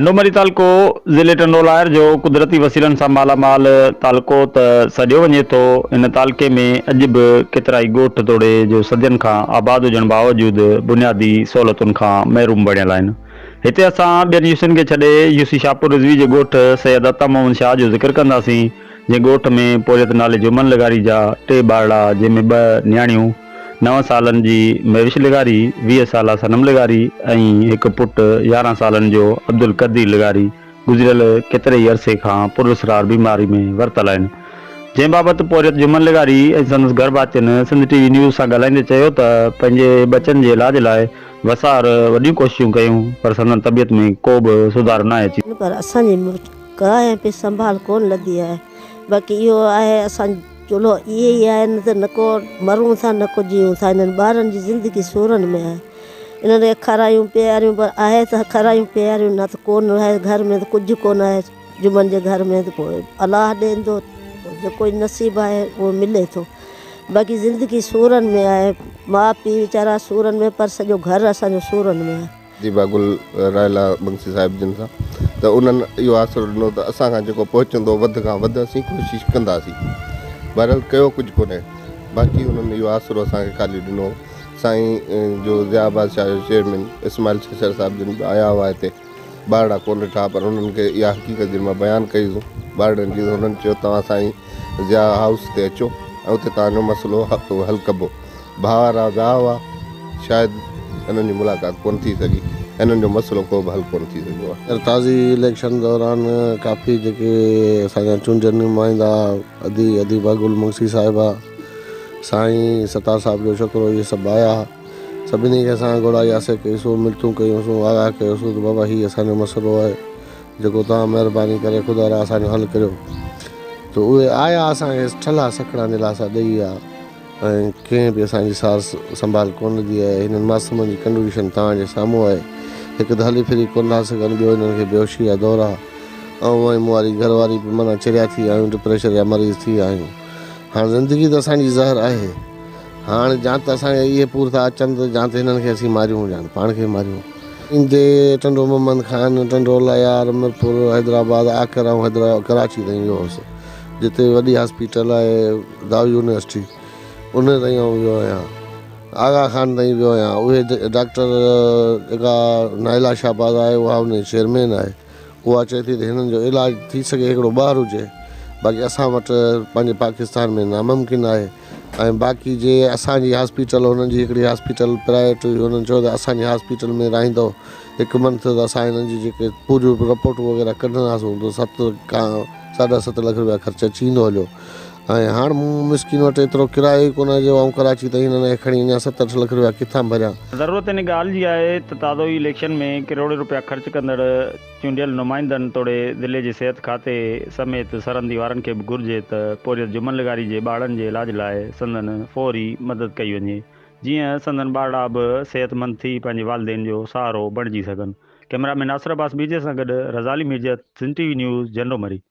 झंडोमरी तालको ज़िले टंडोलायर जो कुदरती वसीलनि सां मालामाल तालको त सॼियो वञे थो। इन तालके में अॼु बि केतिराई ॻोठ तोड़े जो सदियनि खां आबाद हुजण बावजूदि बुनियादी सहूलियतुनि खां महरूम बणियल आहिनि। हिते असां ॿियनि यूसियुनि खे छॾे यूसी शाहपुर रिज़वी जे ॻोठ सैयद अता मोहम्मद शाह जो ज़िक्र कंदासीं, जंहिं ॻोठ में पोरियत नाले जुमन लगारी जा 3 ॿारड़ा, जंहिंमें 2 नियाणियूं, 9 सालनि जी महविश लगारी, 20 साला सनम लगारी ऐं हिकु पुटु 11 सालनि जो अब्दुल कदीर लगारी गुज़िरियल केतिरे ई अरसे खां पुरअसरार बीमारी में वरतल आहिनि। जंहिं बाबति पोरियत जुमन लगारी ऐं संदसि घर भातियुनि सिंध टीवी न्यूज़ सां ॻाल्हाईंदे चयो त पंहिंजे बचनि जे इलाज लाइ वसार वॾियूं कोशिशूं कयूं, पर संदन तबियत में को बि सुधार न अची। पर असांजी मुल्क पे संभाल कोन लधी आहे। बाक़ी इहो आहे असां चलो इहे ई आहे, न त न को मरूं था न को जियूं था। इन्हनि ॿारनि जी ज़िंदगी सूरनि में आहे। इन्हनि खरायूं प्यारियूं पर आहे त खरायूं प्यारियूं, न त कोन आहे घर में, त कुझु कोन आहे जुमन जे घर में। त पोइ अलाह ॾींदो, जेको नसीब आहे उहो मिले थो। बाक़ी ज़िंदगी सूरनि में आहे। माउ पीउ वीचारा सूरनि में, पर सॼो घर असांजो सूरनि में आहे। दीबा गुल रायला बंसी साहिब जिन सां त उन्हनि इहो आसिरो ॾिनो त असां खां जेको पहुचंदो वधि खां वधि असीं कोशिशि कंदासीं। बहरहाल कयो कुझु कोन्हे। बाक़ी उन्हनि इहो आसिरो असांखे ख़ाली ॾिनो। साईं जो ज़िया बादशाह जो चेयरमैन इस्माइल छछर साहिब जिन बि आया हुआ हिते, ॿारड़ा कोन ॾिठा, पर उन्हनि खे इहा हक़ीक़त जिन मां बयानु कई ॿारड़नि जी। हुननि चयो तव्हां साईं ज़िया हाउस ते अचो ऐं उते तव्हांजो मसइलो हल कबो। भाउ हुआ, शायदि इन्हनि जी मुलाक़ात कोन थी सघी, इन्हनि जो मसइलो को बि हल कोन थी सघियो आहे। ताज़ी इलेक्शन दौरान काफ़ी जेके असांजा चूंडियल नुमाइंदा अदीबा गुल मुंशी साहिबा, साईं सतार साहिब जो छोकिरो, इहे सभु आया। सभिनी खे असां घुरायासीं, कईसूं मिलतूं कयूंसीं, आगाह कयोसीं त बाबा हीअ असांजो मसइलो आहे जेको तव्हां महिरबानी करे ख़ुदा रा असांजो हल करियो। त उहे आया, असांखे ठला सकड़ा दिलासा ॾेई विया ऐं कंहिं बि असांजी सार संभाल कोन ॾी आहे। हिननि मासूमनि जी कंडीशन तव्हांजे साम्हूं आहे। हिकु त हली फिरी कोन था सघनि, ॿियो हिननि खे बेहोशी जा दौर आहे ऐं उहा मूं वारी घरवारी बि माना चिरिया थी विया आहियूं, डिप्रेशन जा मरीज़ थी विया आहियूं। हाणे ज़िंदगी त असांजी ज़हर आहे। हाणे जां त असांखे इहे पूर था अचनि त जां त हिननि खे असीं मारियूं, जां पाण खे मारियूं। ईंदे टंडो मोहम्मद खान, टंडोला, रमरपुर, हैदराबाद, आख़िर ऐं कराची ताईं वियो हुउसि, जिते वॾी हॉस्पिटल आहे दाऊ यूनिवर्सिटी, उन ताईं वियो आहियां। आगा खान ताईं वियो आहियां। उहे डॉक्टर जेका नाइला शाहबाद आहे, उहा उन चेयरमैन आहे। उहा चए थी त हिननि जो इलाजु थी सघे हिकिड़ो ॿाहिरि हुजे, बाक़ी असां वटि पंहिंजे पाकिस्तान में नामुमकिन आहे। ऐं बाक़ी जे असांजी हॉस्पिटल, हुननि जी हिकिड़ी हॉस्पिटल प्राइवेट हुई, हुननि चयो त असांजी हॉस्पिटल में रहंदो हिकु मंथ त असां हिननि जी जेके पूरियूं रिपोर्टूं वग़ैरह कढंदासीं त 7 खां 7.5 लख रुपया ख़र्च अची वेंदो हलियो। ऐं हाणे मूं मिसकिन वटि एतिरो किरायो ई कोन जो ऐं कराची ताईं हिननि खणी अञा 7-8 लख रुपया किथां भरियां। ज़रूरत इन ॻाल्हि जी आहे त ताज़ो ई इलेक्शन में करोड़े रुपया ख़र्च कंदड़ चूंडियल नुमाइंदनि तोड़े ज़िले जे सिहत खाते समेत सरहंदी वारनि खे बि घुरिजे त पोरियत जुमन लगारी जे ॿारनि जे इलाज लाइ संदन फौरी मदद कई वञे, जीअं संदन ॿारड़ा बि सेहतमंद थी पंहिंजे वालिदेन जो सहारो बणिजी सघनि। कैमरामैन नासिर अब्बास बीजे सां गॾु रज़ाली मिर्जत, सिंध टीवी न्यूज़, झंडोमरी।